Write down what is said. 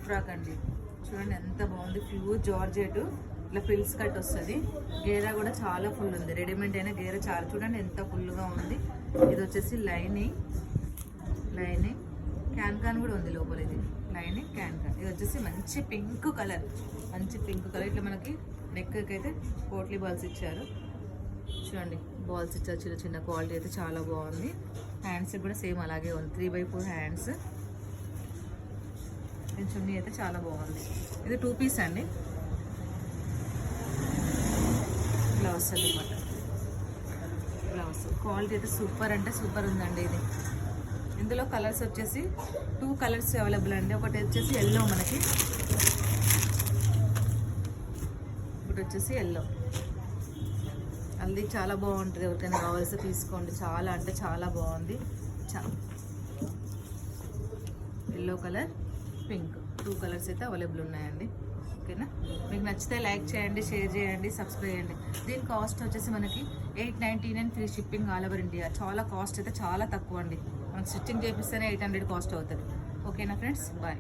Frock అండి. చూడండి ఎంత బాగుంది, ప్యూర్ జార్జెట్, ఇట్లా ఫిల్స్ కట్ వస్తుంది. గేరా కూడా చాలా ఫుల్ ఉంది, రెడీమేడ్ అయినా గేరా చాలా చూడండి ఎంత ఫుల్గా ఉంది. ఇది వచ్చేసి లైనింగ్ క్యాన్ కూడా ఉంది లోపల. ఇది లైనింగ్ క్యాన్. ఇది వచ్చేసి మంచి పింక్ కలర్, ఇట్లా మనకి నెక్ అయితే పోట్లీ బాల్స్ ఇచ్చారు. చూడండి బాల్స్ ఇచ్చారు, చిన్న చిన్న క్వాలిటీ అయితే చాలా బాగుంది. హ్యాండ్స్ కూడా సేమ్ అలాగే ఉంది, 3/4 హ్యాండ్స్. చున్నీ అయితే చాలా బాగుంది. ఇది 2 పీస్ అండి. ఇలా వస్తుంది అనమాట. బ్లౌజ్ క్వాలిటీ అయితే సూపర్ అంటే సూపర్ ఉందండి. ఇది ఇందులో కలర్స్ వచ్చేసి 2 కలర్స్ అవైలబుల్ అండి. ఒకటి వచ్చేసి ఎల్లో, ఒకటి వచ్చేసి ఎల్లో. అది చాలా బాగుంటుంది, ఎవరికైనా కావాల్సి తీసుకోండి. చాలా అంటే చాలా బాగుంది. ఎల్లో కలర్, పింక్, 2 కలర్స్ అయితే అవైలబుల్ ఉన్నాయండి. ఓకేనా, మీకు నచ్చితే లైక్ చేయండి, షేర్ చేయండి, సబ్స్క్రైబ్ చేయండి. దీని కాస్ట్ వచ్చేసి మనకి 899 free shipping all over India. చాలా కాస్ట్ అయితే చాలా తక్కువ అండి. మనకు స్టిచ్చింగ్ చేపిస్తేనే 800 కాస్ట్ అవుతుంది. ఓకేనా ఫ్రెండ్స్, బాయ్.